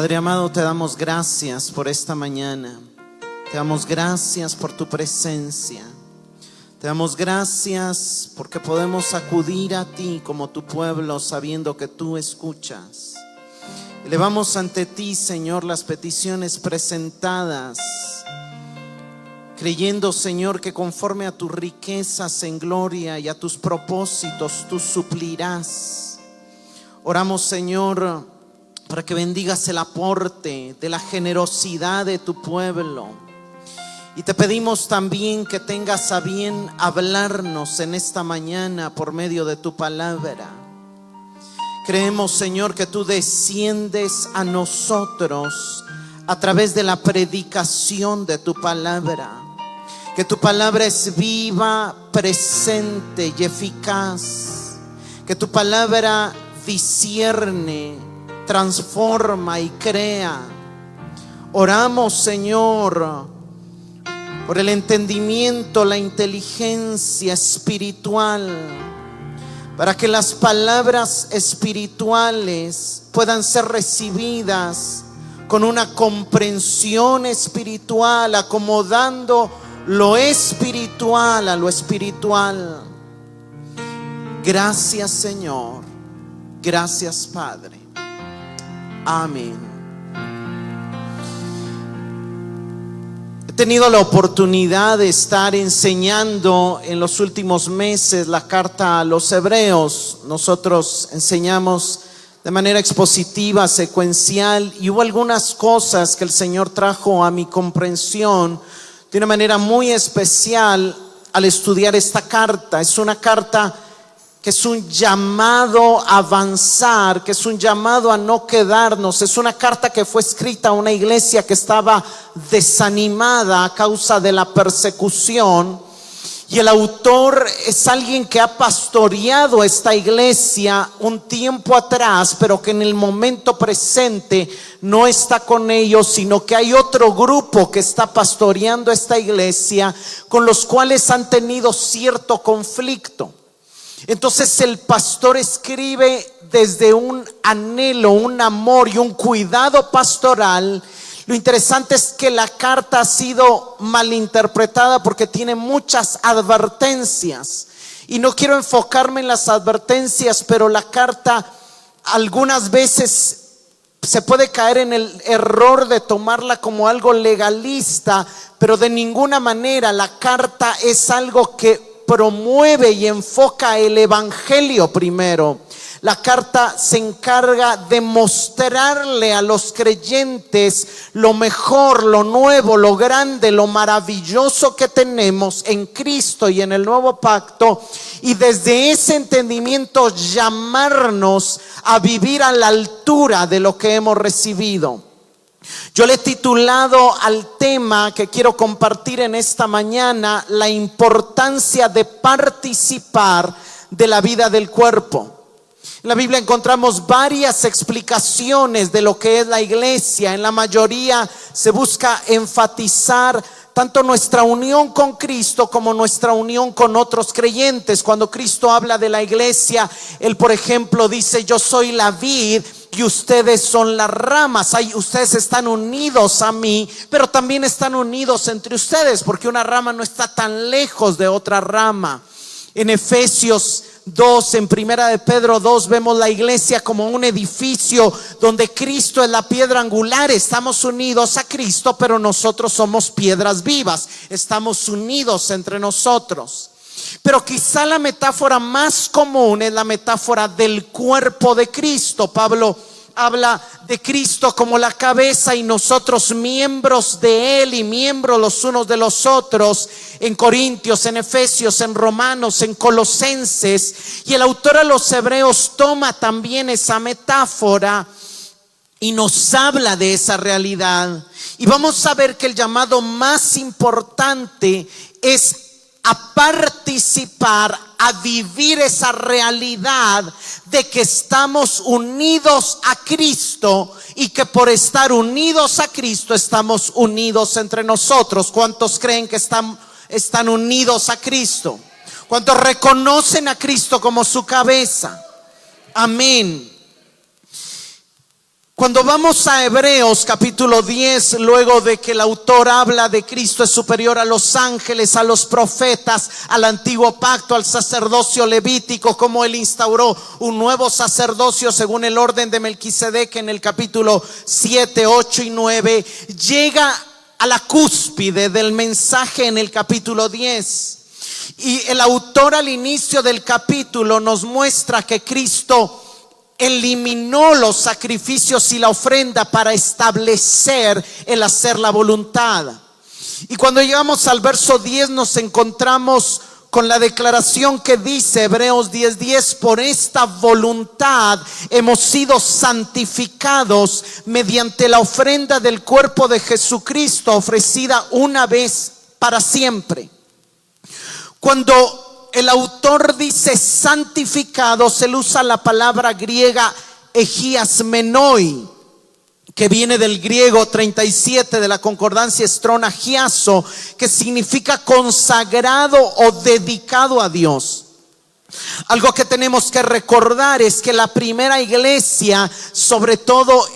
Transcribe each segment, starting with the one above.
Padre amado, te damos gracias por esta mañana. Te damos gracias por tu presencia. Te damos gracias porque podemos acudir a ti como tu pueblo sabiendo que tú escuchas. Elevamos ante ti, Señor, las peticiones presentadas, creyendo, Señor, que conforme a tus riquezas en gloria y a tus propósitos tú suplirás. Oramos, Señor, para que bendigas el aporte de la generosidad de tu pueblo. Y te pedimos también que tengas a bien hablarnos en esta mañana por medio de tu palabra. Creemos, Señor, que tú desciendes a nosotros a través de la predicación de tu palabra. Que tu palabra es viva, presente y eficaz. Que tu palabra discierne, transforma y crea. Oramos, Señor, por el entendimiento, la inteligencia espiritual, para que las palabras espirituales puedan ser recibidas con una comprensión espiritual, acomodando lo espiritual a lo espiritual. Gracias, Señor. Gracias, Padre. Amén. He tenido la oportunidad de estar enseñando en los últimos meses la carta a los Hebreos. Nosotros enseñamos de manera expositiva, secuencial, y hubo algunas cosas que el Señor trajo a mi comprensión de una manera muy especial al estudiar esta carta. Es una carta que es un llamado a avanzar, que es un llamado a no quedarnos. Es una carta que fue escrita a una iglesia que estaba desanimada a causa de la persecución, y el autor es alguien que ha pastoreado esta iglesia un tiempo atrás, pero que en el momento presente no está con ellos, sino que hay otro grupo que está pastoreando esta iglesia, con los cuales han tenido cierto conflicto. Entonces el pastor escribe desde un anhelo, un amor y un cuidado pastoral. Lo interesante es que la carta ha sido malinterpretada porque tiene muchas advertencias, y no quiero enfocarme en las advertencias, pero la carta algunas veces se puede caer en el error de tomarla como algo legalista, pero de ninguna manera. La carta es algo que promueve y enfoca el evangelio primero. La carta se encarga de mostrarle a los creyentes lo mejor, lo nuevo, lo grande, lo maravilloso que tenemos en Cristo y en el nuevo pacto, y desde ese entendimiento llamarnos a vivir a la altura de lo que hemos recibido. Yo le he titulado al tema que quiero compartir en esta mañana: la importancia de participar de la vida del cuerpo. En la Biblia encontramos varias explicaciones de lo que es la iglesia. En la mayoría se busca enfatizar tanto nuestra unión con Cristo como nuestra unión con otros creyentes. Cuando Cristo habla de la iglesia, Él, por ejemplo, dice: yo soy la vid y ustedes son las ramas. Ustedes están unidos a mí, pero también están unidos entre ustedes, porque una rama no está tan lejos de otra rama. En Efesios 2, en Primera de Pedro 2, vemos la iglesia como un edificio donde Cristo es la piedra angular. Estamos unidos a Cristo, pero nosotros somos piedras vivas. Estamos unidos entre nosotros. Pero quizá la metáfora más común es la metáfora del cuerpo de Cristo. Pablo habla de Cristo como la cabeza y nosotros miembros de Él y miembros los unos de los otros, en Corintios, en Efesios, en Romanos, en Colosenses. Y el autor a los Hebreos toma también esa metáfora y nos habla de esa realidad. Y vamos a ver que el llamado más importante es a participar, a vivir esa realidad de que estamos unidos a Cristo, y que por estar unidos a Cristo estamos unidos entre nosotros. ¿Cuántos creen que están unidos a Cristo? ¿Cuántos reconocen a Cristo como su cabeza? Amén. Cuando vamos a Hebreos capítulo 10, luego de que el autor habla de Cristo es superior a los ángeles, a los profetas, al antiguo pacto, al sacerdocio levítico, como él instauró un nuevo sacerdocio según el orden de Melquisedec en el capítulo 7, 8 y 9, llega a la cúspide del mensaje en el capítulo 10. Y el autor al inicio del capítulo nos muestra que Cristo eliminó los sacrificios y la ofrenda para establecer el hacer la voluntad. Y cuando llegamos al verso 10 nos encontramos con la declaración que dice Hebreos 10:10: por esta voluntad hemos sido santificados mediante la ofrenda del cuerpo de Jesucristo, ofrecida una vez para siempre. Cuando el autor dice santificados, él usa la palabra griega egiasmenoi, que viene del griego 37 de la concordancia Strona giazo, que significa consagrado o dedicado a Dios. Algo que tenemos que recordar es que la primera iglesia, sobre todo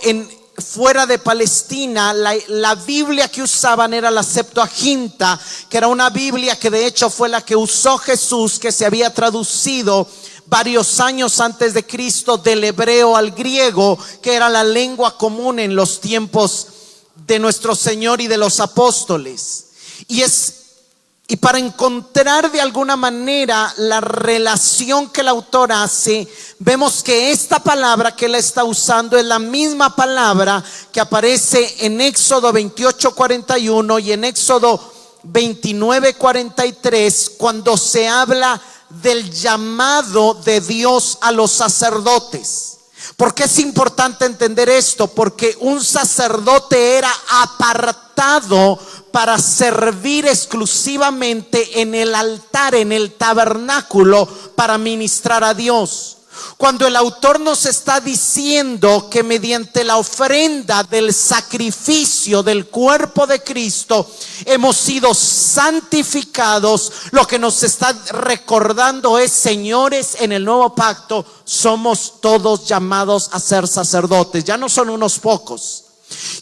fuera de Palestina, la Biblia que usaban era la Septuaginta, que era una Biblia que de hecho fue la que usó Jesús, que se había traducido varios años antes de Cristo del hebreo al griego, que era la lengua común en los tiempos de nuestro Señor y de los apóstoles. Y para encontrar de alguna manera la relación que el autor hace, vemos que esta palabra que él está usando es la misma palabra que aparece en Éxodo 28:41 y en Éxodo 29:43, cuando se habla del llamado de Dios a los sacerdotes. ¿Por qué es importante entender esto? Porque un sacerdote era apartado para servir exclusivamente en el altar, en el tabernáculo, para ministrar a Dios. Cuando el autor nos está diciendo que mediante la ofrenda del sacrificio del cuerpo de Cristo hemos sido santificados, lo que nos está recordando es: señores, en el nuevo pacto somos todos llamados a ser sacerdotes, ya no son unos pocos.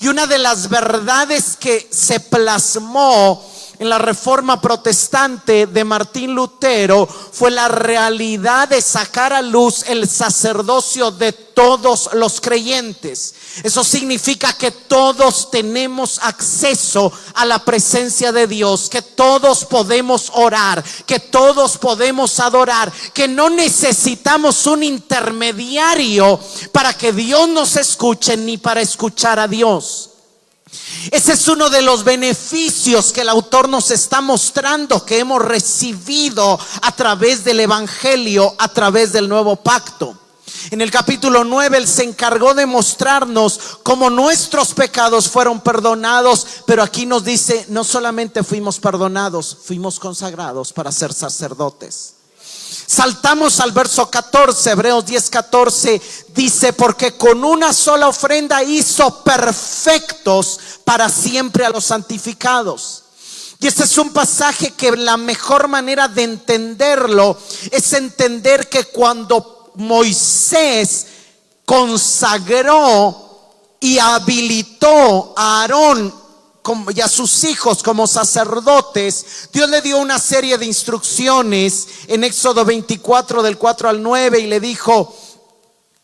Y una de las verdades que se plasmó en la Reforma Protestante de Martín Lutero fue la realidad de sacar a luz el sacerdocio de todos los creyentes. Eso significa que todos tenemos acceso a la presencia de Dios, que todos podemos orar, que todos podemos adorar, que no necesitamos un intermediario para que Dios nos escuche ni para escuchar a Dios. Ese es uno de los beneficios que el autor nos está mostrando, que hemos recibido a través del evangelio, a través del nuevo pacto. En el capítulo 9 él se encargó de mostrarnos cómo nuestros pecados fueron perdonados, pero aquí nos dice: no solamente fuimos perdonados, fuimos consagrados para ser sacerdotes. Saltamos al verso 14, Hebreos 10:14 dice: porque con una sola ofrenda hizo perfectos para siempre a los santificados. Y este es un pasaje que la mejor manera de entenderlo es entender que cuando Moisés consagró y habilitó a Aarón y a sus hijos como sacerdotes, Dios le dio una serie de instrucciones en Éxodo 24 del 4 al 9, y le dijo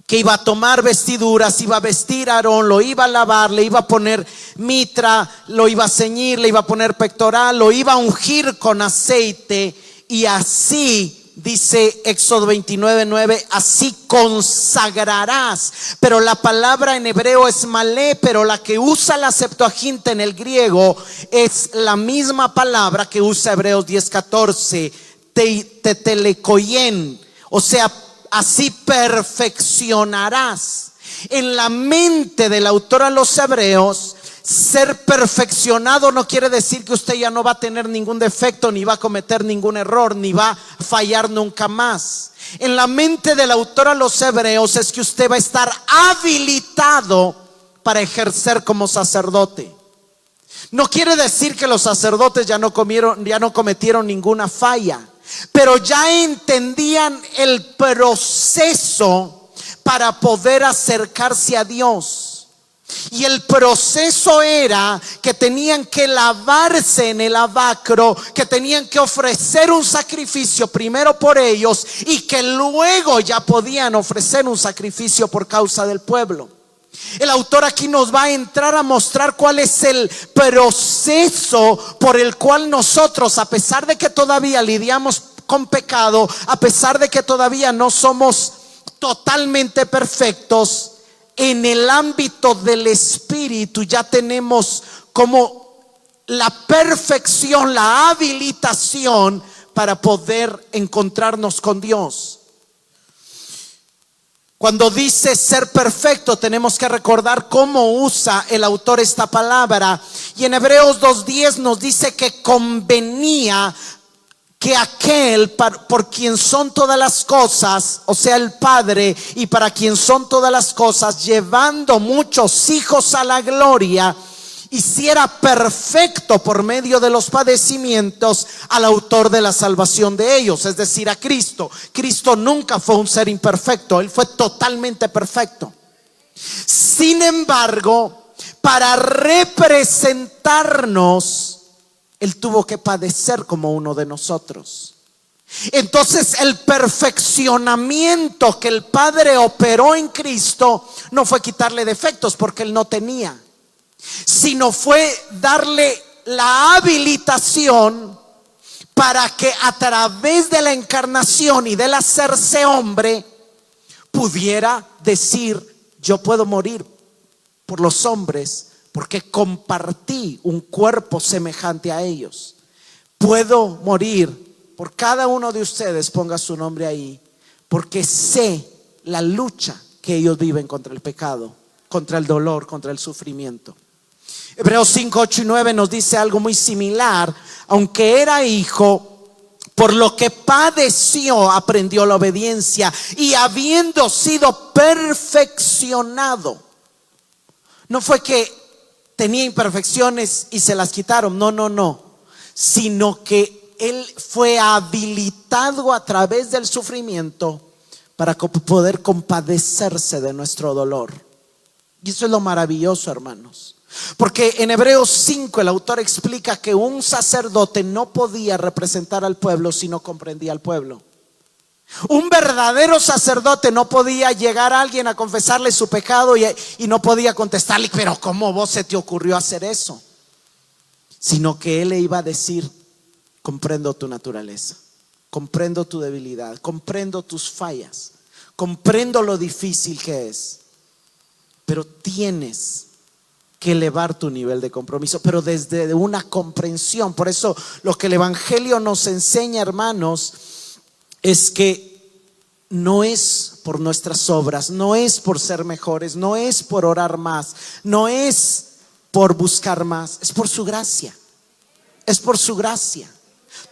que iba a tomar vestiduras, iba a vestir a Aarón, lo iba a lavar, le iba a poner mitra, lo iba a ceñir, le iba a poner pectoral, lo iba a ungir con aceite, y así dice Éxodo 29:9, así consagrarás. Pero la palabra en hebreo es malé, pero la que usa la Septuaginta en el griego es la misma palabra que usa Hebreos 10:14, tetelekoyen, o sea, así perfeccionarás. En la mente del autor a los hebreos, ser perfeccionado no quiere decir que usted ya no va a tener ningún defecto, ni va a cometer ningún error, ni va a fallar nunca más. En la mente del autor a los hebreos es que usted va a estar habilitado para ejercer como sacerdote. No quiere decir que los sacerdotes ya no cometieron ninguna falla, pero ya entendían el proceso para poder acercarse a Dios. Y el proceso era que tenían que lavarse en el lavacro, que tenían que ofrecer un sacrificio primero por ellos y que luego ya podían ofrecer un sacrificio por causa del pueblo. El autor aquí nos va a entrar a mostrar cuál es el proceso por el cual nosotros, a pesar de que todavía lidiamos con pecado, a pesar de que todavía no somos totalmente perfectos, en el ámbito del espíritu ya tenemos como la perfección, la habilitación para poder encontrarnos con Dios. Cuando dice ser perfecto, tenemos que recordar cómo usa el autor esta palabra. Y en Hebreos 2:10 nos dice que convenía que aquel por quien son todas las cosas, o sea el Padre, y para quien son todas las cosas, llevando muchos hijos a la gloria, hiciera perfecto por medio de los padecimientos al autor de la salvación de ellos, es decir, a Cristo. Cristo nunca fue un ser imperfecto, Él fue totalmente perfecto. Sin embargo, para representarnos, Él tuvo que padecer como uno de nosotros. Entonces el perfeccionamiento que el Padre operó en Cristo no fue quitarle defectos, porque Él no tenía, sino fue darle la habilitación para que a través de la encarnación y del hacerse hombre pudiera decir: yo puedo morir por los hombres porque compartí un cuerpo semejante a ellos. Puedo morir por cada uno de ustedes, ponga su nombre ahí, porque sé la lucha que ellos viven contra el pecado, contra el dolor, contra el sufrimiento. Hebreos 5, 8 y 9 nos dice algo muy similar. Aunque era hijo, por lo que padeció, aprendió la obediencia, y habiendo sido perfeccionado. No fue que tenía imperfecciones y se las quitaron, no, sino que Él fue habilitado a través del sufrimiento para poder compadecerse de nuestro dolor. Y eso es lo maravilloso, hermanos, porque en Hebreos 5 el autor explica que un sacerdote no podía representar al pueblo si no comprendía al pueblo. Un verdadero sacerdote no podía llegar a alguien a confesarle su pecado y no podía contestarle: pero ¿cómo vos se te ocurrió hacer eso? Sino que él le iba a decir: comprendo tu naturaleza, comprendo tu debilidad, comprendo tus fallas, comprendo lo difícil que es, pero tienes que elevar tu nivel de compromiso, pero desde una comprensión. Por eso lo que el Evangelio nos enseña, hermanos, es que no es por nuestras obras, no es por ser mejores, no es por orar más, no es por buscar más, es por su gracia. Es por su gracia.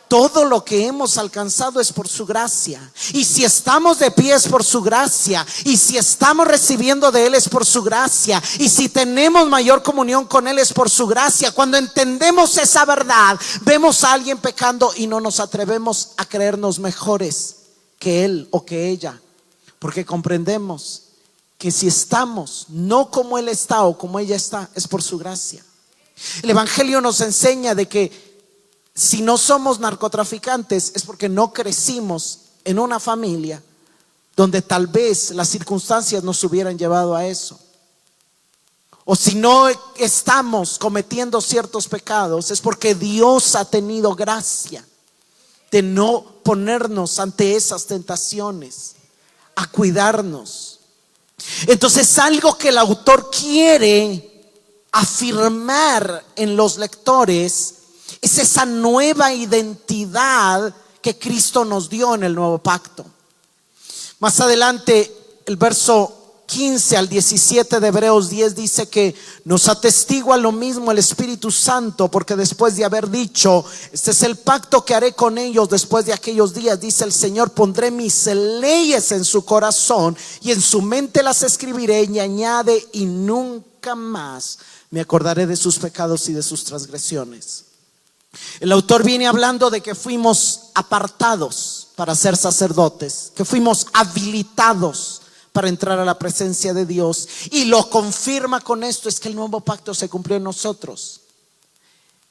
Todo lo que hemos alcanzado es por su gracia. Y si estamos de pie es por su gracia. Y si estamos recibiendo de Él es por su gracia. Y si tenemos mayor comunión con Él es por su gracia. Cuando entendemos esa verdad, vemos a alguien pecando y no nos atrevemos a creernos mejores que él o que ella, porque comprendemos que si estamos no como Él está o como ella está, es por su gracia. El Evangelio nos enseña de que si no somos narcotraficantes es porque no crecimos en una familia donde tal vez las circunstancias nos hubieran llevado a eso. O si no estamos cometiendo ciertos pecados, es porque Dios ha tenido gracia de no ponernos ante esas tentaciones, a cuidarnos. Entonces, algo que el autor quiere afirmar en los lectores es esa nueva identidad que Cristo nos dio en el nuevo pacto. Más adelante, el verso 15 al 17 de Hebreos 10 dice que nos atestigua lo mismo el Espíritu Santo, porque después de haber dicho: este es el pacto que haré con ellos después de aquellos días, dice el Señor, pondré mis leyes en su corazón y en su mente las escribiré, y añade: y nunca más me acordaré de sus pecados y de sus transgresiones. El autor viene hablando de que fuimos apartados para ser sacerdotes, que fuimos habilitados para entrar a la presencia de Dios. Y lo confirma con esto, es que el nuevo pacto se cumplió en nosotros.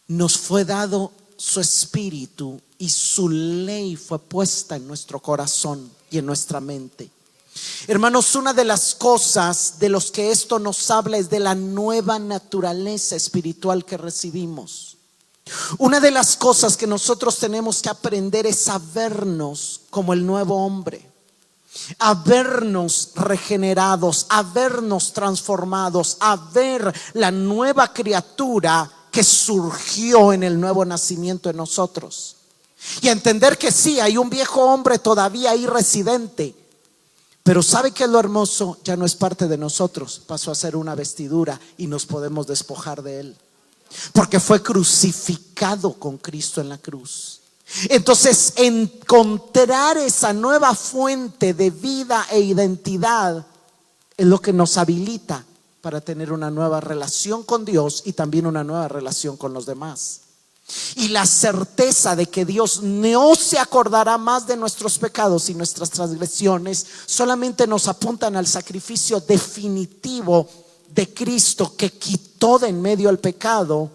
Nos fue dado su espíritu y su ley fue puesta en nuestro corazón y en nuestra mente. Hermanos, una de las cosas de los que esto nos habla es de la nueva naturaleza espiritual que recibimos. Una de las cosas que nosotros tenemos que aprender es a vernos como el nuevo hombre, a vernos regenerados, a vernos transformados, a ver la nueva criatura que surgió en el nuevo nacimiento en nosotros. Y a entender que sí, hay un viejo hombre todavía ahí residente, pero ¿sabe qué es lo hermoso? Ya no es parte de nosotros, pasó a ser una vestidura y nos podemos despojar de él, porque fue crucificado con Cristo en la cruz. Entonces, encontrar esa nueva fuente de vida e identidad es lo que nos habilita para tener una nueva relación con Dios y también una nueva relación con los demás. Y la certeza de que Dios no se acordará más de nuestros pecados y nuestras transgresiones solamente nos apuntan al sacrificio definitivo de Cristo, que quitó de en medio el pecado,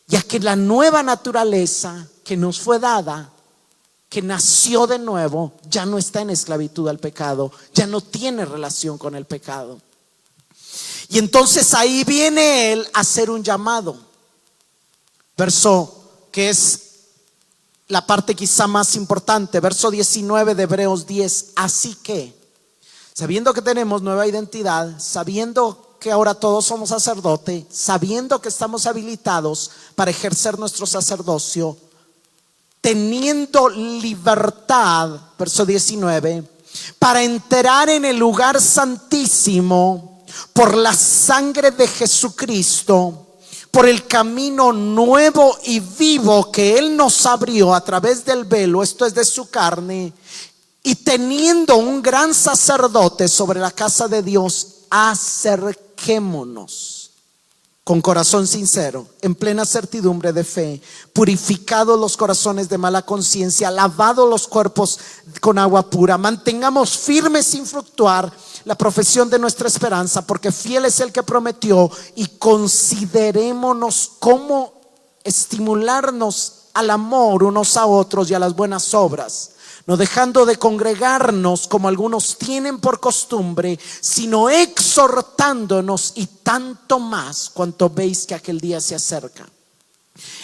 ya que la nueva naturaleza que nos fue dada, que nació de nuevo, ya no está en esclavitud al pecado, ya no tiene relación con el pecado. Y entonces ahí viene él a hacer un llamado. Verso que es la parte quizá más importante, verso 19 de Hebreos 10. Así que, sabiendo que tenemos nueva identidad, sabiendo que ahora todos somos sacerdote, sabiendo que estamos habilitados para ejercer nuestro sacerdocio, teniendo libertad, verso 19, para entrar en el lugar santísimo por la sangre de Jesucristo, por el camino nuevo y vivo que Él nos abrió a través del velo, esto es de su carne, y teniendo un gran sacerdote sobre la casa de Dios, acerquémonos con corazón sincero, en plena certidumbre de fe, purificados los corazones de mala conciencia, lavados los cuerpos con agua pura, mantengamos firme sin fluctuar la profesión de nuestra esperanza, porque fiel es el que prometió, y considerémonos cómo estimularnos al amor unos a otros y a las buenas obras, no dejando de congregarnos como algunos tienen por costumbre, sino exhortándonos, y tanto más cuanto veis que aquel día se acerca.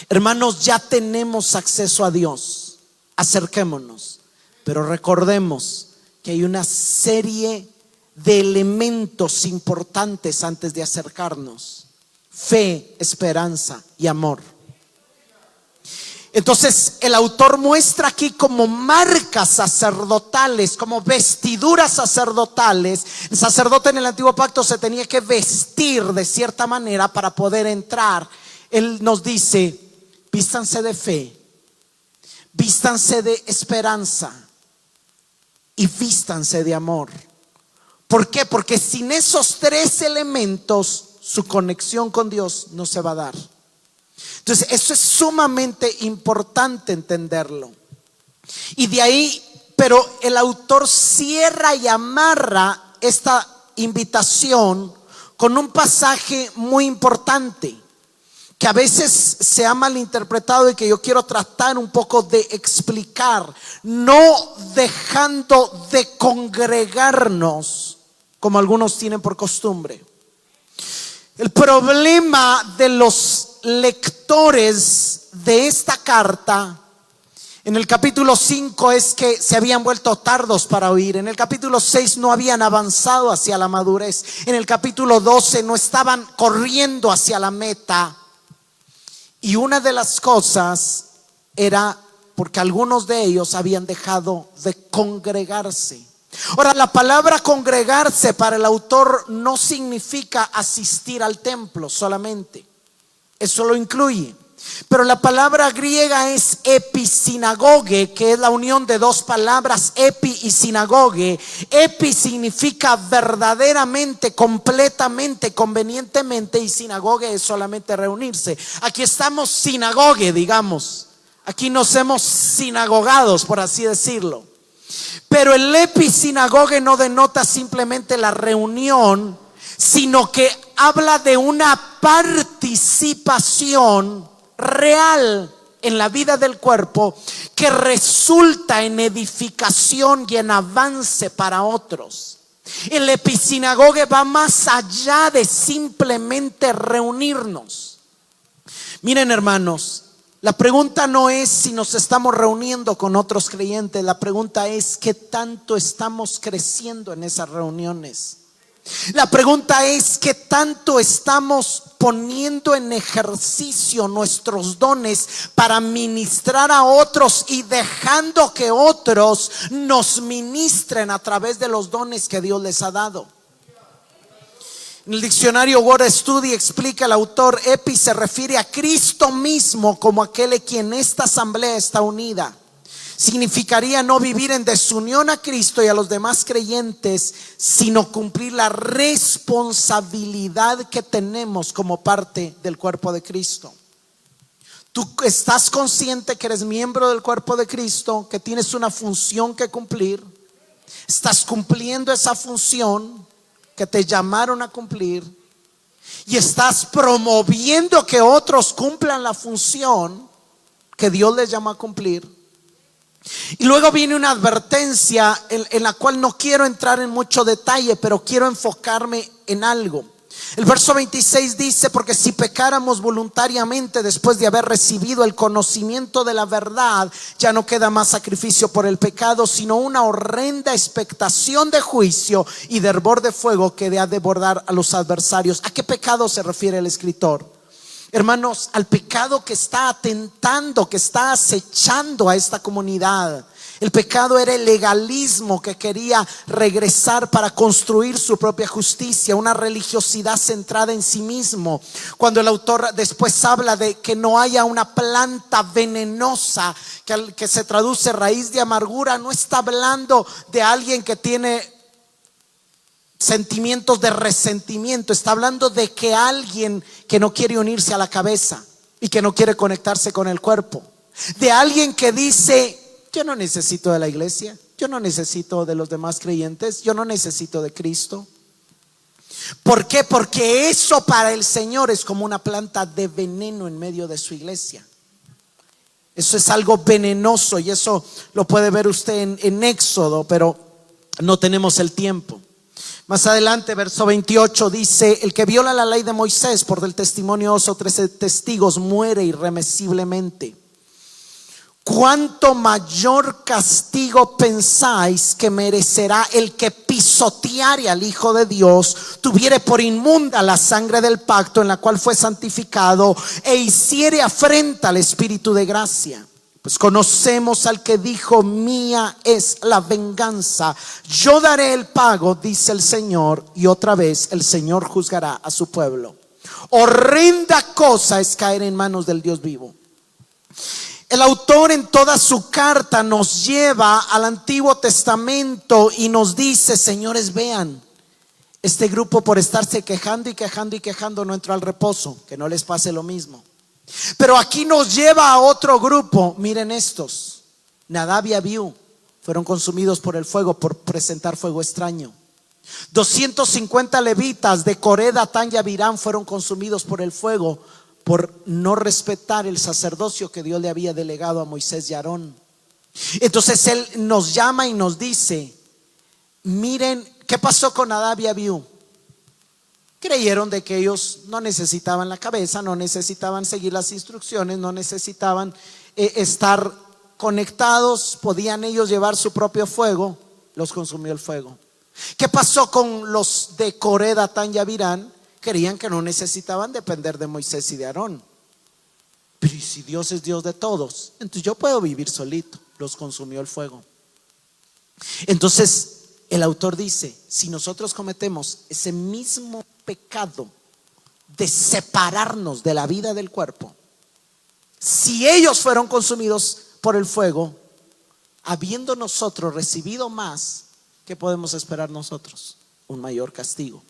Hermanos, ya tenemos acceso a Dios, acerquémonos, pero recordemos que hay una serie de elementos importantes antes de acercarnos: fe, esperanza y amor. Entonces el autor muestra aquí como marcas sacerdotales, como vestiduras sacerdotales. El sacerdote en el antiguo pacto se tenía que vestir de cierta manera para poder entrar. Él nos dice: vístanse de fe, vístanse de esperanza y vístanse de amor. ¿Por qué? Porque sin esos tres elementos su conexión con Dios no se va a dar. Entonces eso es sumamente importante entenderlo. Y de ahí, pero el autor cierra y amarra esta invitación con un pasaje muy importante que a veces se ha malinterpretado y que yo quiero tratar un poco de explicar. No dejando de congregarnos como algunos tienen por costumbre. El problema de los lectores de esta carta en el capítulo 5 es que se habían vuelto tardos para oír. En el capítulo 6 no habían avanzado hacia la madurez. En el capítulo 12 no estaban corriendo hacia la meta. Y una de las cosas era porque algunos de ellos habían dejado de congregarse. Ahora, la palabra congregarse para el autor no significa asistir al templo solamente. Eso lo incluye. Pero la palabra griega es episinagoge, que es la unión de dos palabras, epi y sinagoge. Epi significa verdaderamente, completamente, convenientemente, y sinagoge es solamente reunirse. Aquí estamos sinagoge, digamos. Aquí nos hemos sinagogados, por así decirlo. Pero el episinagoge no denota simplemente la reunión, sino que habla de una participación real en la vida del cuerpo que resulta en edificación y en avance para otros. El episinagoge va más allá de simplemente reunirnos. Miren, hermanos, la pregunta no es si nos estamos reuniendo con otros creyentes, la pregunta es qué tanto estamos creciendo en esas reuniones. La pregunta es qué tanto estamos poniendo en ejercicio nuestros dones para ministrar a otros y dejando que otros nos ministren a través de los dones que Dios les ha dado. En el diccionario Word Study explica el autor: Epi se refiere a Cristo mismo como aquel en quien esta asamblea está unida. Significaría no vivir en desunión a Cristo y a los demás creyentes, sino cumplir la responsabilidad que tenemos como parte del cuerpo de Cristo. Tú estás consciente que eres miembro del cuerpo de Cristo, que tienes una función que cumplir. Estás cumpliendo esa función que te llamaron a cumplir y estás promoviendo que otros cumplan la función que Dios les llamó a cumplir. Y luego viene una advertencia en la cual no quiero entrar en mucho detalle, pero quiero enfocarme en algo. El verso 26 dice: porque si pecáramos voluntariamente después de haber recibido el conocimiento de la verdad, ya no queda más sacrificio por el pecado, sino una horrenda expectación de juicio y de hervor de fuego que ha de devorar a los adversarios. ¿A qué pecado se refiere el escritor? Hermanos, al pecado que está atentando, que está acechando a esta comunidad. El pecado era el legalismo que quería regresar para construir su propia justicia, una religiosidad centrada en sí mismo. Cuando el autor después habla de que no haya una planta venenosa, que se traduce raíz de amargura, no está hablando de alguien que tiene sentimientos de resentimiento. Está hablando de que alguien que no quiere unirse a la cabeza y que no quiere conectarse con el cuerpo. De alguien que dice: yo no necesito de la iglesia, yo no necesito de los demás creyentes, yo no necesito de Cristo. ¿Por qué? Porque eso para el Señor es como una planta de veneno en medio de su iglesia. Eso es algo venenoso y eso lo puede ver usted en Éxodo, pero no tenemos el tiempo. Más adelante, verso 28 dice: el que viola la ley de Moisés por del testimonio o 13 testigos muere irremisiblemente. ¿Cuánto mayor castigo pensáis que merecerá el que pisoteare al Hijo de Dios, tuviere por inmunda la sangre del pacto en la cual fue santificado, e hiciere afrenta al Espíritu de gracia? Pues conocemos al que dijo: mía es la venganza, yo daré el pago, dice el Señor. Y otra vez el Señor juzgará a su pueblo. Horrenda cosa es caer en manos del Dios vivo. El autor en toda su carta nos lleva al Antiguo Testamento y nos dice: señores, vean, este grupo por estarse quejando y quejando y quejando no entró al reposo, que no les pase lo mismo. Pero aquí nos lleva a otro grupo. Miren estos: Nadab y Abiú fueron consumidos por el fuego por presentar fuego extraño. 250 levitas de Coré, Datán y Abirán fueron consumidos por el fuego por no respetar el sacerdocio que Dios le había delegado a Moisés y Aarón. Entonces él nos llama y nos dice: miren, ¿qué pasó con Nadab y Abiú? Creyeron de que ellos no necesitaban la cabeza, no necesitaban seguir las instrucciones, no necesitaban estar conectados, podían ellos llevar su propio fuego. Los consumió el fuego. ¿Qué pasó con los de Coré, Datán y Abirán? Creían que no necesitaban depender de Moisés y de Aarón. Pero ¿y si Dios es Dios de todos? Entonces yo puedo vivir solito. Los consumió el fuego. Entonces el autor dice: si nosotros cometemos ese mismo pecado de separarnos de la vida del cuerpo, si ellos fueron consumidos por el fuego, habiendo nosotros recibido más, ¿qué podemos esperar nosotros? Un mayor castigo.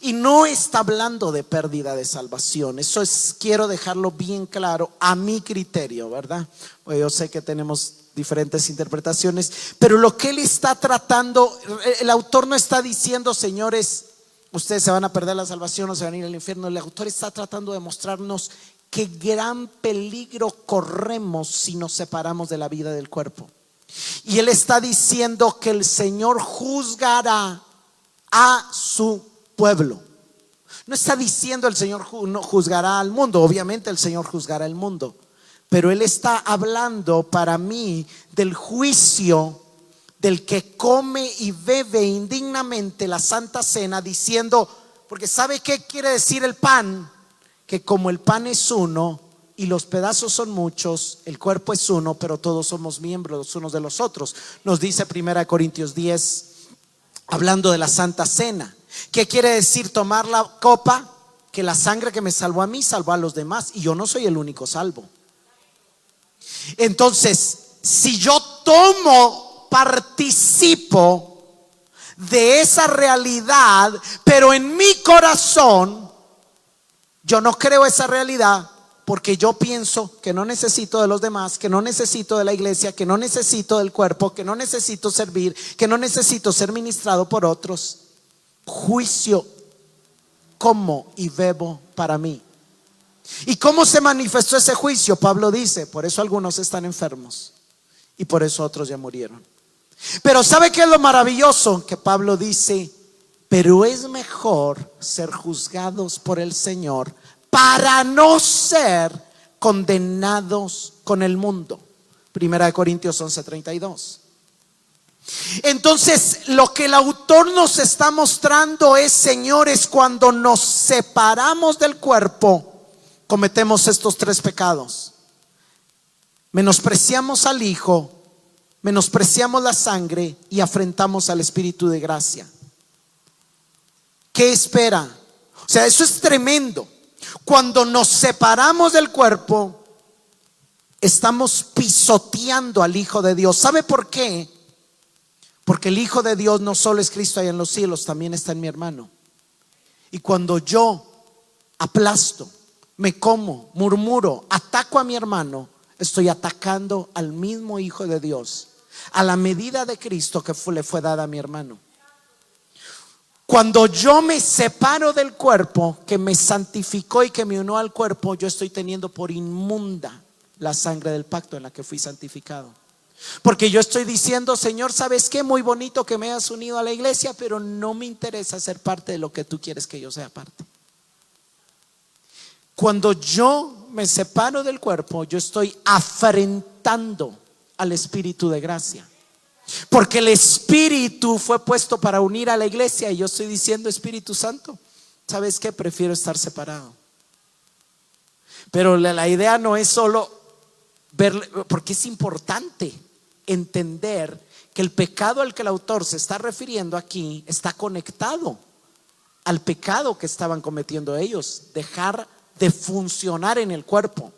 Y no está hablando de pérdida de salvación. Eso quiero dejarlo bien claro a mi criterio, ¿verdad? Pues yo sé que tenemos diferentes interpretaciones, pero lo que él está tratando, el autor no está diciendo, señores, ustedes se van a perder la salvación o se van a ir al infierno. El autor está tratando de mostrarnos qué gran peligro corremos si nos separamos de la vida del cuerpo. Y él está diciendo que el Señor juzgará a su pueblo. No está diciendo el Señor no juzgará al mundo. Obviamente el Señor juzgará al mundo, pero él está hablando para mí del juicio del que come y bebe indignamente la Santa Cena, diciendo, porque ¿sabe qué quiere decir el pan? Que como el pan es uno y los pedazos son muchos, el cuerpo es uno, pero todos somos miembros los unos de los otros. Nos dice 1 Corintios 10, hablando de la Santa Cena. ¿Qué quiere decir tomar la copa? Que la sangre que me salvó a mí salvó a los demás, y yo no soy el único salvo. Entonces, si yo participo de esa realidad, pero en mi corazón yo no creo esa realidad, porque yo pienso que no necesito de los demás, que no necesito de la iglesia, que no necesito del cuerpo, que no necesito servir, que no necesito ser ministrado por otros. Juicio, como y bebo para mí. ¿Y cómo se manifestó ese juicio? Pablo dice, por eso algunos están enfermos y por eso otros ya murieron. Pero ¿sabe qué es lo maravilloso? Que Pablo dice, pero es mejor ser juzgados por el Señor para no ser condenados con el mundo. 1 Corintios 11:32. Entonces, lo que el autor nos está mostrando es, señores, cuando nos separamos del cuerpo, cometemos estos 3 pecados. Menospreciamos al Hijo, menospreciamos la sangre y afrentamos al Espíritu de gracia. ¿Qué espera? O sea, eso es tremendo. Cuando nos separamos del cuerpo, estamos pisoteando al Hijo de Dios. ¿Sabe por qué? Porque el Hijo de Dios no solo es Cristo allá en los cielos, también está en mi hermano. Y cuando yo aplasto, me como, murmuro, ataco a mi hermano, estoy atacando al mismo Hijo de Dios, a la medida de Cristo que le fue dada a mi hermano. Cuando yo me separo del cuerpo que me santificó y que me unió al cuerpo, yo estoy teniendo por inmunda la sangre del pacto en la que fui santificado. Porque yo estoy diciendo, Señor, ¿sabes qué? Muy bonito que me hayas unido a la iglesia, pero no me interesa ser parte de lo que tú quieres que yo sea parte. Cuando yo me separo del cuerpo, yo estoy afrentando al Espíritu de gracia. Porque el Espíritu fue puesto para unir a la iglesia, y yo estoy diciendo, Espíritu Santo, ¿sabes qué? Prefiero estar separado. Pero la idea no es solo ver, porque es importante entender que el pecado al que el autor se está refiriendo aquí está conectado al pecado que estaban cometiendo ellos, dejar de funcionar en el cuerpo,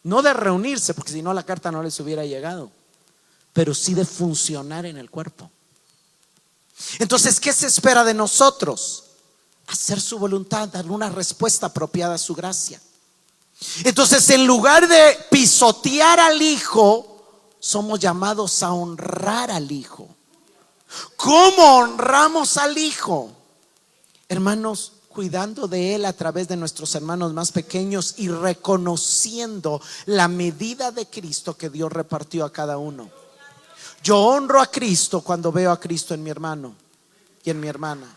no de reunirse, porque si no la carta no les hubiera llegado, pero sí de funcionar en el cuerpo. Entonces, ¿qué se espera de nosotros? Hacer su voluntad, dar una respuesta apropiada a su gracia. Entonces, en lugar de pisotear al Hijo, somos llamados a honrar al Hijo. ¿Cómo honramos al Hijo? Hermanos, cuidando de Él a través de nuestros hermanos más pequeños y reconociendo la medida de Cristo que Dios repartió a cada uno. Yo honro a Cristo cuando veo a Cristo en mi hermano y en mi hermana.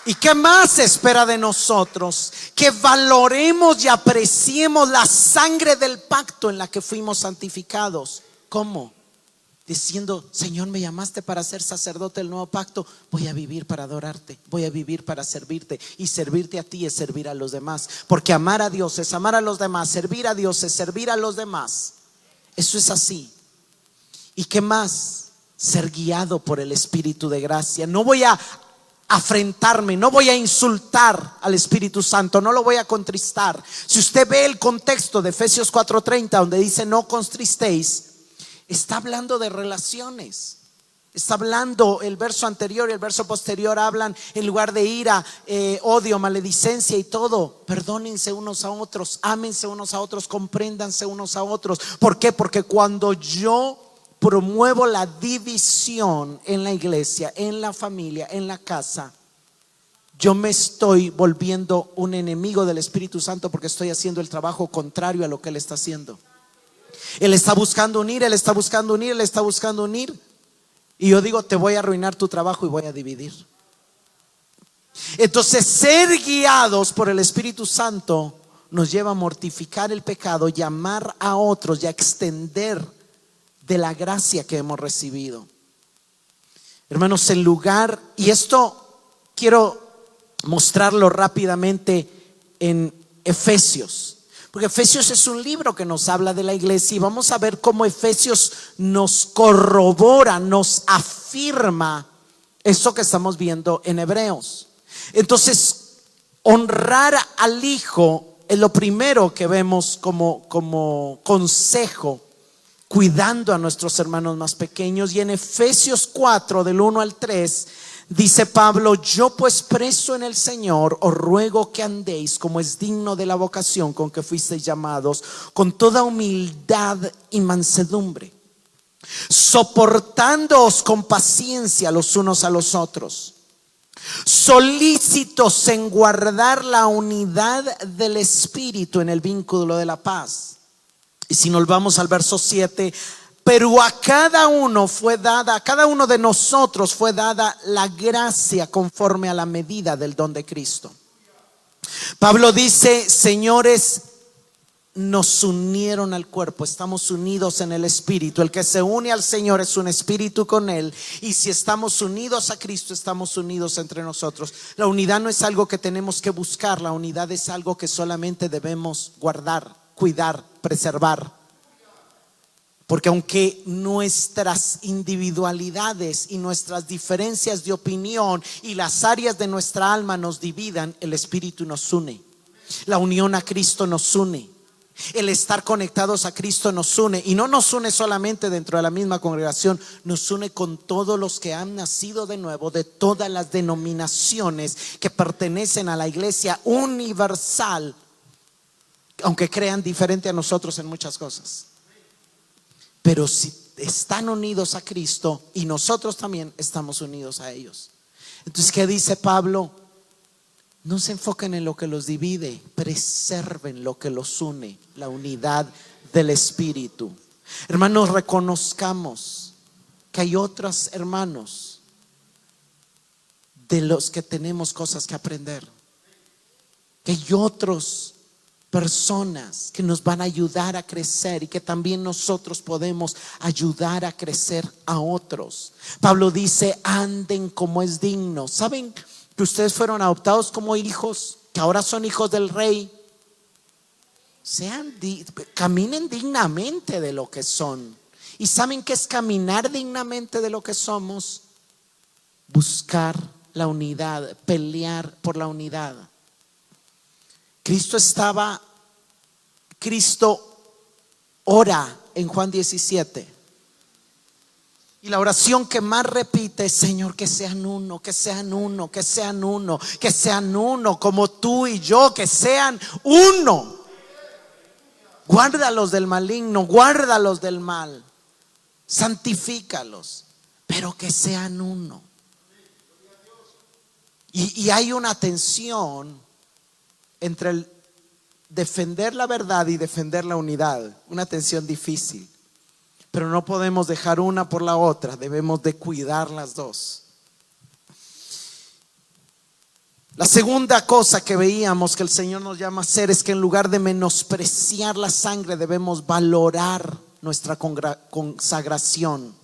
¿Y qué más se espera de nosotros? Que valoremos y apreciemos la sangre del pacto en la que fuimos santificados. ¿Cómo? Diciendo, Señor, me llamaste para ser sacerdote del nuevo pacto. Voy a vivir para adorarte, voy a vivir para servirte. Y servirte a ti es servir a los demás. Porque amar a Dios es amar a los demás. Servir a Dios es servir a los demás. Eso es así. ¿Y qué más? Ser guiado por el Espíritu de gracia. No voy a afrentarme, no voy a insultar al Espíritu Santo, no lo voy a contristar. Si usted ve el contexto de Efesios 4:30, donde dice no contristéis, está hablando de relaciones, Está hablando el verso anterior y el verso posterior hablan, en lugar de ira, odio, maledicencia y todo, perdónense unos a otros, ámense unos a otros, compréndanse unos a otros. ¿Por qué? Porque cuando yo promuevo la división en la iglesia, en la familia, en la casa, yo me estoy volviendo un enemigo del Espíritu Santo, porque estoy haciendo el trabajo contrario a lo que Él está haciendo. Él está buscando unir, Él está buscando unir, Él está buscando unir. Y yo digo, te voy a arruinar tu trabajo y voy a dividir. Entonces, ser guiados por el Espíritu Santo nos lleva a mortificar el pecado y amar a otros y a extender de la gracia que hemos recibido. Hermanos, en lugar, y esto quiero mostrarlo rápidamente en Efesios, porque Efesios es un libro que nos habla de la iglesia, y vamos a ver cómo Efesios nos corrobora, nos afirma eso que estamos viendo en Hebreos. Entonces, honrar al Hijo es lo primero que vemos como consejo, cuidando a nuestros hermanos más pequeños. Y en Efesios 4, del 1 al 3, dice Pablo: yo pues, preso en el Señor, os ruego que andéis como es digno de la vocación con que fuisteis llamados, con toda humildad y mansedumbre, soportándoos con paciencia los unos a los otros, solícitos en guardar la unidad del Espíritu en el vínculo de la paz. Y si nos vamos al verso 7, pero a cada uno de nosotros fue dada la gracia conforme a la medida del don de Cristo. Pablo dice: señores, nos unieron al cuerpo, estamos unidos en el Espíritu. El que se une al Señor es un espíritu con Él. Y si estamos unidos a Cristo, estamos unidos entre nosotros. La unidad no es algo que tenemos que buscar, la unidad es algo que solamente debemos guardar, cuidar, preservar. Porque aunque nuestras individualidades y nuestras diferencias de opinión y las áreas de nuestra alma nos dividan, el Espíritu nos une. La unión a Cristo nos une. El estar conectados a Cristo nos une. Y no nos une solamente dentro de la misma congregación, nos une con todos los que han nacido de nuevo, de todas las denominaciones que pertenecen a la iglesia universal, aunque crean diferente a nosotros en muchas cosas. Pero si están unidos a Cristo, y nosotros también estamos unidos a ellos. Entonces, ¿qué dice Pablo? No se enfoquen en lo que los divide, preserven lo que los une, la unidad del Espíritu. Hermanos, reconozcamos que hay otros hermanos de los que tenemos cosas que aprender, que hay otros personas que nos van a ayudar a crecer, y que también nosotros podemos ayudar a crecer a otros. Pablo dice: anden como es digno. ¿Saben que ustedes fueron adoptados como hijos, que ahora son hijos del Rey? Caminen dignamente de lo que son. ¿Y saben qué es caminar dignamente de lo que somos? Buscar la unidad, pelear por la unidad. Cristo ora en Juan 17, y la oración que más repite es: Señor, que sean uno, que sean uno, que sean uno, que sean uno como tú y yo, que sean uno. Guárdalos del maligno, guárdalos del mal, santifícalos, pero que sean uno. Y hay una tensión entre el defender la verdad y defender la unidad, una tensión difícil, pero no podemos dejar una por la otra, debemos de cuidar las dos. La segunda cosa que veíamos que el Señor nos llama a hacer es que en lugar de menospreciar la sangre, debemos valorar nuestra consagración.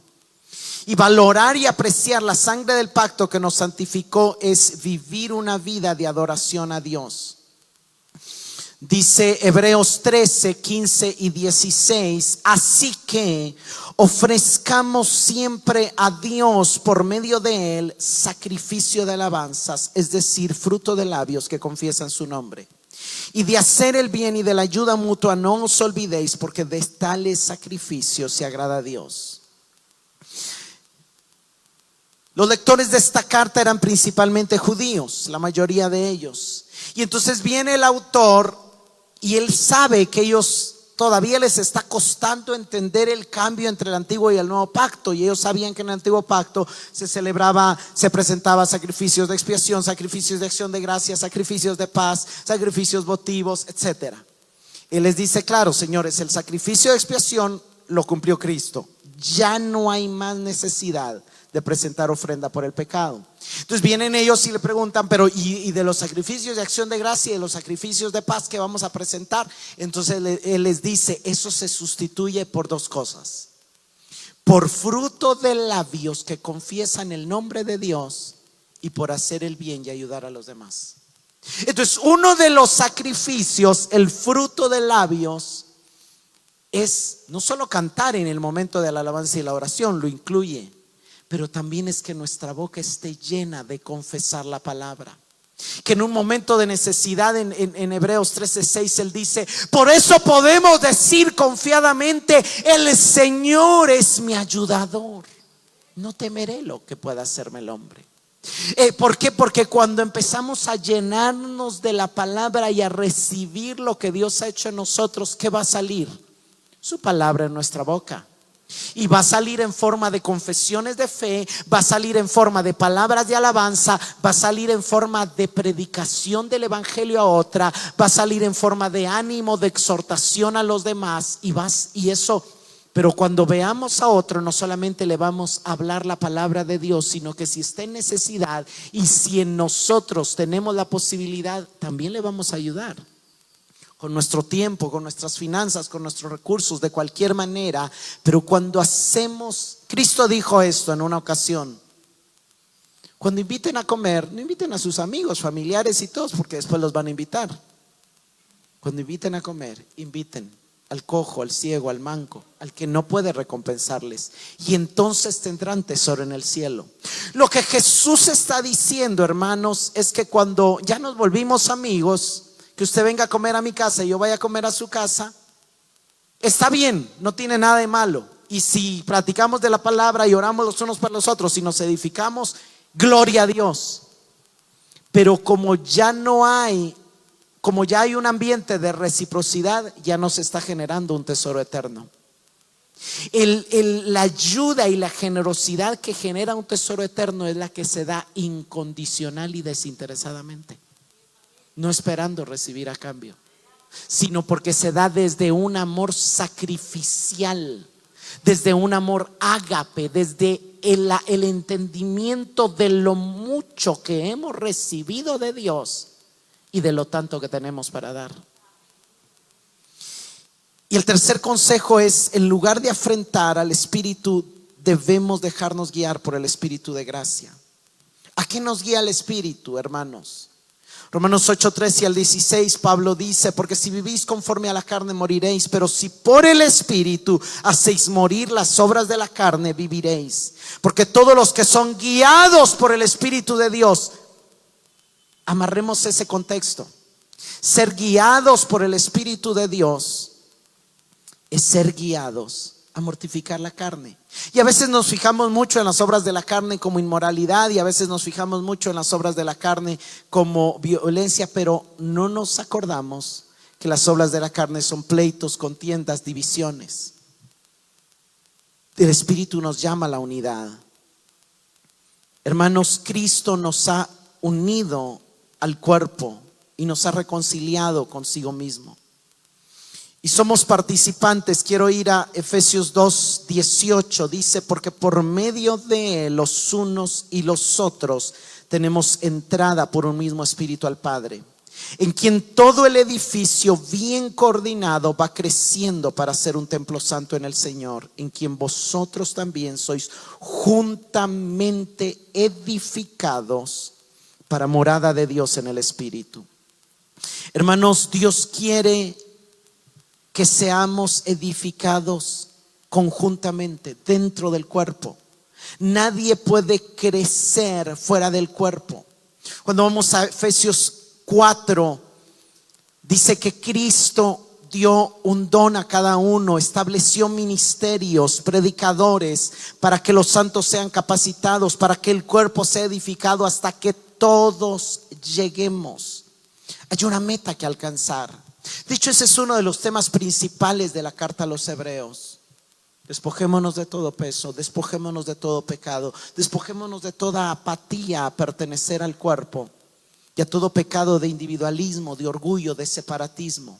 Y valorar y apreciar la sangre del pacto que nos santificó es vivir una vida de adoración a Dios. Dice Hebreos 13, 15 y 16: así que ofrezcamos siempre a Dios por medio de Él sacrificio de alabanzas, es decir, fruto de labios que confiesan su nombre. Y de hacer el bien y de la ayuda mutua no os olvidéis, porque de tales sacrificios se agrada a Dios. Los lectores de esta carta eran principalmente judíos, la mayoría de ellos. Y entonces viene el autor y él sabe que ellos todavía les está costando entender el cambio entre el antiguo y el nuevo pacto. Y ellos sabían que en el antiguo pacto se celebraba, se presentaba sacrificios de expiación, sacrificios de acción de gracias, sacrificios de paz, sacrificios votivos, etc. Él les dice, claro, señores, el sacrificio de expiación lo cumplió Cristo. Ya no hay más necesidad de presentar ofrenda por el pecado. Entonces vienen ellos y le preguntan, pero ¿y de los sacrificios de acción de gracia y de los sacrificios de paz que vamos a presentar? Entonces él les dice, eso se sustituye por dos cosas: por fruto de labios que confiesan el nombre de Dios, y por hacer el bien y ayudar a los demás. Entonces uno de los sacrificios, el fruto de labios, es no solo cantar en el momento de la alabanza y la oración, lo incluye, pero también es que nuestra boca esté llena de confesar la palabra. Que en un momento de necesidad, en Hebreos 13:6 él dice, por eso podemos decir confiadamente, el Señor es mi ayudador, no temeré lo que pueda hacerme el hombre. ¿Por qué? Porque cuando empezamos a llenarnos de la palabra y a recibir lo que Dios ha hecho en nosotros, ¿qué va a salir? Su palabra en nuestra boca. Y va a salir en forma de confesiones de fe, va a salir en forma de palabras de alabanza, va a salir en forma de predicación del evangelio a otra, va a salir en forma de ánimo, de exhortación a los demás. Y eso, pero cuando veamos a otro, no solamente le vamos a hablar la palabra de Dios, sino que si está en necesidad y si en nosotros tenemos la posibilidad, también le vamos a ayudar. Con nuestro tiempo, con nuestras finanzas, con nuestros recursos, de cualquier manera. Pero cuando hacemos, Cristo dijo esto en una ocasión: cuando inviten a comer, no inviten a sus amigos, familiares y todos, porque después los van a invitar. Cuando inviten a comer, inviten al cojo, al ciego, al manco, al que no puede recompensarles, y entonces tendrán tesoro en el cielo. Lo que Jesús está diciendo, hermanos, es que cuando ya nos volvimos amigos, que usted venga a comer a mi casa y yo vaya a comer a su casa, está bien, no tiene nada de malo. Y si platicamos de la palabra y oramos los unos para los otros y nos edificamos, gloria a Dios. Pero como ya hay un ambiente de reciprocidad, ya no se está generando un tesoro eterno. La ayuda y la generosidad que genera un tesoro eterno es la que se da incondicional y desinteresadamente, no esperando recibir a cambio, sino porque se da desde un amor sacrificial, desde un amor ágape, desde el entendimiento de lo mucho que hemos recibido de Dios y de lo tanto que tenemos para dar. Y el tercer consejo es: en lugar de afrentar al Espíritu, debemos dejarnos guiar por el Espíritu de gracia. ¿A qué nos guía el Espíritu, hermanos? Romanos 8:13 al 16, Pablo dice: porque si vivís conforme a la carne moriréis, pero si por el Espíritu hacéis morir las obras de la carne, viviréis. Porque todos los que son guiados por el Espíritu de Dios, amarremos ese contexto, ser guiados por el Espíritu de Dios es ser guiados a mortificar la carne. Y a veces nos fijamos mucho en las obras de la carne como inmoralidad, y a veces nos fijamos mucho en las obras de la carne como violencia, pero no nos acordamos que las obras de la carne son pleitos, contiendas, divisiones. El Espíritu nos llama a la unidad. Hermanos, Cristo nos ha unido al cuerpo y nos ha reconciliado consigo mismo. Y somos participantes. Quiero ir a Efesios 2:18. Dice: porque por medio de Él, los unos y los otros, tenemos entrada por un mismo Espíritu al Padre, en quien todo el edificio bien coordinado va creciendo para ser un templo santo en el Señor, en quien vosotros también sois juntamente edificados para morada de Dios en el Espíritu. Hermanos, Dios quiere que seamos edificados conjuntamente dentro del cuerpo. Nadie puede crecer fuera del cuerpo. Cuando vamos a Efesios 4, dice que Cristo dio un don a cada uno, estableció ministerios, predicadores, para que los santos sean capacitados, para que el cuerpo sea edificado hasta que todos lleguemos. Hay una meta que alcanzar. De hecho, ese es uno de los temas principales de la carta a los Hebreos. Despojémonos de todo peso, despojémonos de todo pecado, despojémonos de toda apatía a pertenecer al cuerpo y a todo pecado de individualismo, de orgullo, de separatismo,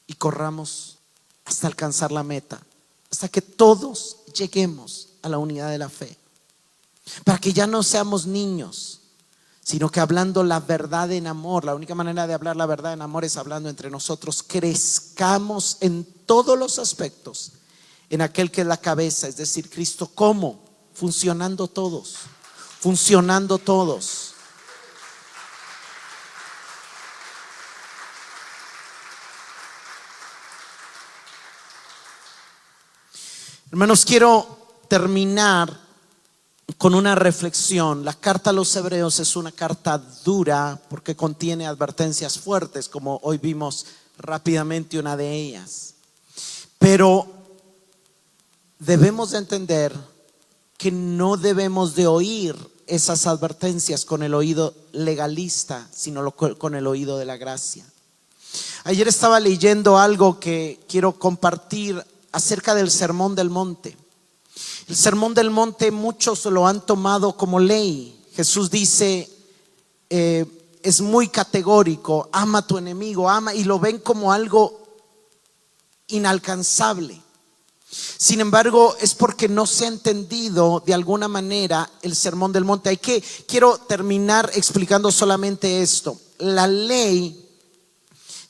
y corramos hasta alcanzar la meta, hasta que todos lleguemos a la unidad de la fe, para que ya no seamos niños, sino que hablando la verdad en amor, la única manera de hablar la verdad en amor es hablando entre nosotros, crezcamos en todos los aspectos en aquel que es la cabeza, es decir, Cristo. ¿Cómo? Funcionando todos, funcionando todos. Hermanos, quiero terminar con una reflexión. La carta a los Hebreos es una carta dura porque contiene advertencias fuertes, como hoy vimos rápidamente una de ellas. Pero debemos de entender que no debemos de oír esas advertencias con el oído legalista, sino con el oído de la gracia. Ayer estaba leyendo algo que quiero compartir acerca del Sermón del Monte. El Sermón del Monte muchos lo han tomado como ley. Jesús dice, es muy categórico: ama a tu enemigo, ama, y lo ven como algo inalcanzable. Sin embargo, es porque no se ha entendido de alguna manera el Sermón del Monte. Quiero terminar explicando solamente esto. La ley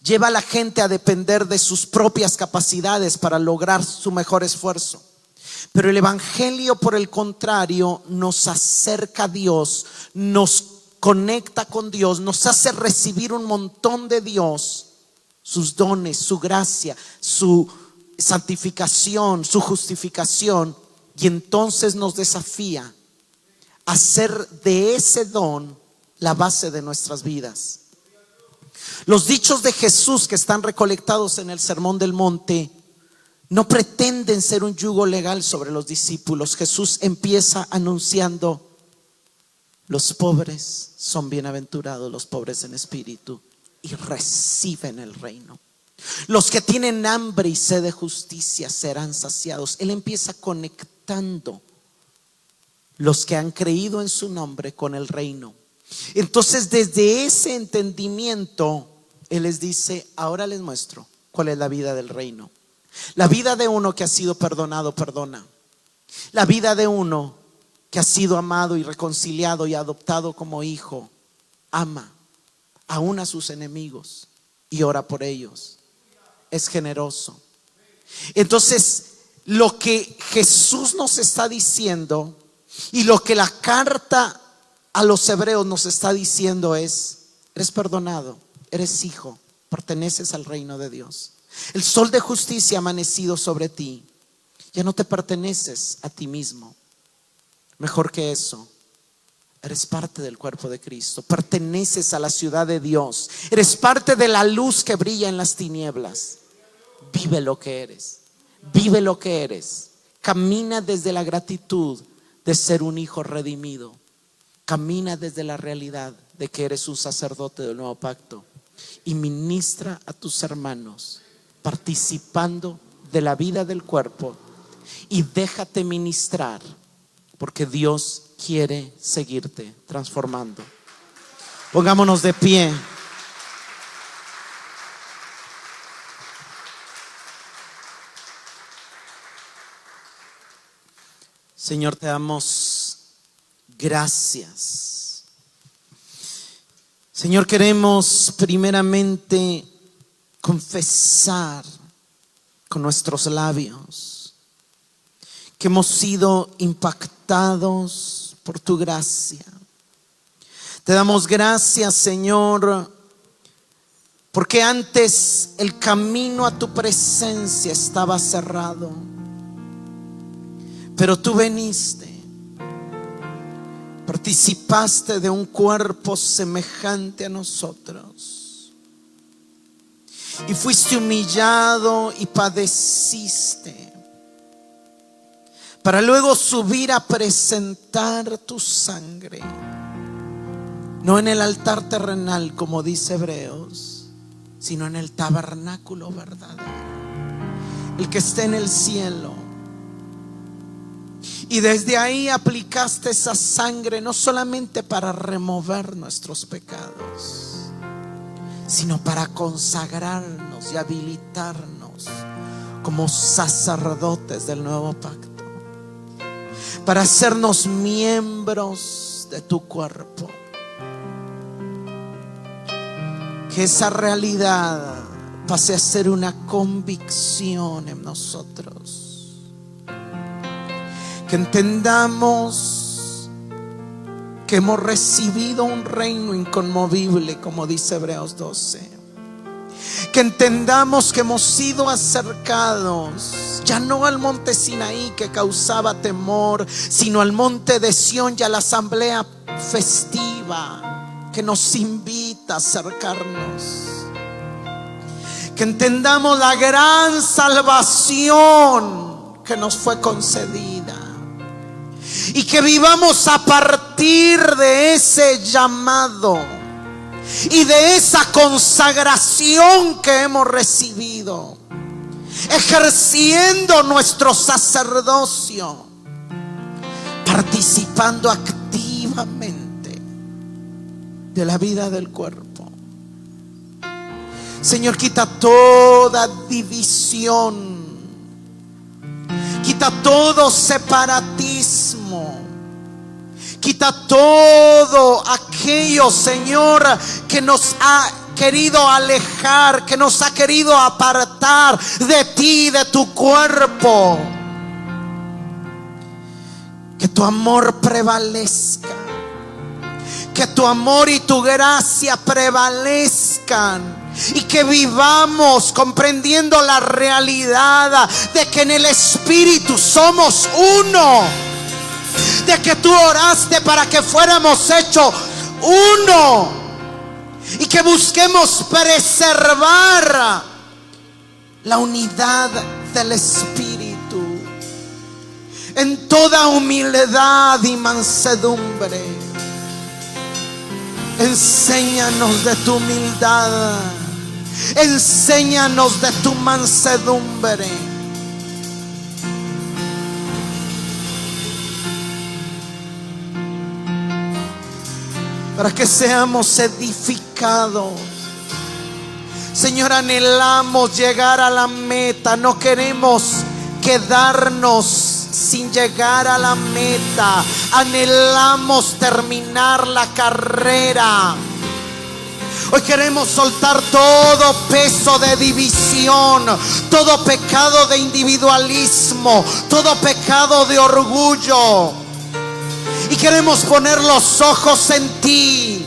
lleva a la gente a depender de sus propias capacidades para lograr su mejor esfuerzo. Pero el Evangelio, por el contrario, nos acerca a Dios, nos conecta con Dios, nos hace recibir un montón de Dios, sus dones, su gracia, su santificación, su justificación, y entonces nos desafía a hacer de ese don la base de nuestras vidas. Los dichos de Jesús que están recolectados en el Sermón del Monte no pretenden ser un yugo legal sobre los discípulos. Jesús empieza anunciando: los pobres son bienaventurados, los pobres en espíritu, y reciben el reino. Los que tienen hambre y sed de justicia serán saciados. Él empieza conectando los que han creído en su nombre con el reino. Entonces, desde ese entendimiento, Él les dice: ahora les muestro cuál es la vida del reino. La vida de uno que ha sido perdonado, perdona. La vida de uno que ha sido amado y reconciliado y adoptado como hijo, ama aún a sus enemigos y ora por ellos. Es generoso. Entonces, lo que Jesús nos está diciendo y lo que la carta a los Hebreos nos está diciendo es: eres perdonado, eres hijo, perteneces al reino de Dios. El sol de justicia ha amanecido sobre ti. Ya no te perteneces a ti mismo. Mejor que eso, eres parte del cuerpo de Cristo, perteneces a la ciudad de Dios, eres parte de la luz que brilla en las tinieblas. Vive lo que eres, vive lo que eres. Camina desde la gratitud de ser un hijo redimido. Camina desde la realidad de que eres un sacerdote del nuevo pacto, y ministra a tus hermanos participando de la vida del cuerpo, y déjate ministrar, porque Dios quiere seguirte transformando. Pongámonos de pie. Señor, te damos gracias. Señor, queremos primeramente confesar con nuestros labios que hemos sido impactados por tu gracia. Te damos gracias, Señor, porque antes el camino a tu presencia estaba cerrado, pero tú viniste, participaste de un cuerpo semejante a nosotros, y fuiste humillado y padeciste, para luego subir a presentar tu sangre, no en el altar terrenal como dice Hebreos, sino en el tabernáculo verdadero, el que está en el cielo. Y desde ahí aplicaste esa sangre no solamente para remover nuestros pecados, sino para consagrarnos y habilitarnos como sacerdotes del nuevo pacto, para hacernos miembros de tu cuerpo. Que esa realidad pase a ser una convicción en nosotros. Que entendamos que hemos recibido un reino inconmovible, como dice Hebreos 12. Que entendamos que hemos sido acercados ya no al monte Sinaí que causaba temor, sino al monte de Sión y a la asamblea festiva que nos invita a acercarnos. Que entendamos la gran salvación que nos fue concedida y que vivamos a partir de ese llamado y de esa consagración que hemos recibido, ejerciendo nuestro sacerdocio, participando activamente de la vida del cuerpo. Señor, quita toda división, quita todo separatismo, quita todo aquello, Señor, que nos ha querido alejar, que nos ha querido apartar de ti, de tu cuerpo. Que tu amor prevalezca, que tu amor y tu gracia prevalezcan, y que vivamos comprendiendo la realidad de que en el Espíritu somos uno, de que tú oraste para que fuéramos hechos uno, y que busquemos preservar la unidad del Espíritu en toda humildad y mansedumbre. Enséñanos de tu humildad, enséñanos de tu mansedumbre. Para que seamos edificados. Señor, anhelamos llegar a la meta, no queremos quedarnos sin llegar a la meta. Anhelamos terminar la carrera. Hoy queremos soltar todo peso de división, todo pecado de individualismo, todo pecado de orgullo. Y queremos poner los ojos en ti,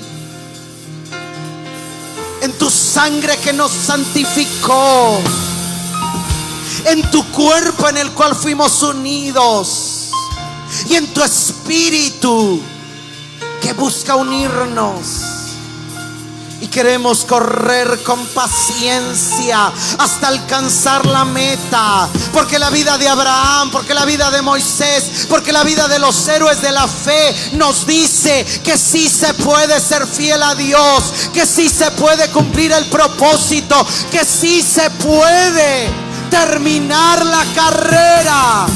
en tu sangre que nos santificó, en tu cuerpo en el cual fuimos unidos, y en tu espíritu que busca unirnos. Y queremos correr con paciencia hasta alcanzar la meta, porque la vida de Abraham, porque la vida de Moisés, porque la vida de los héroes de la fe nos dice que sí se puede ser fiel a Dios, que sí se puede cumplir el propósito, que sí se puede terminar la carrera.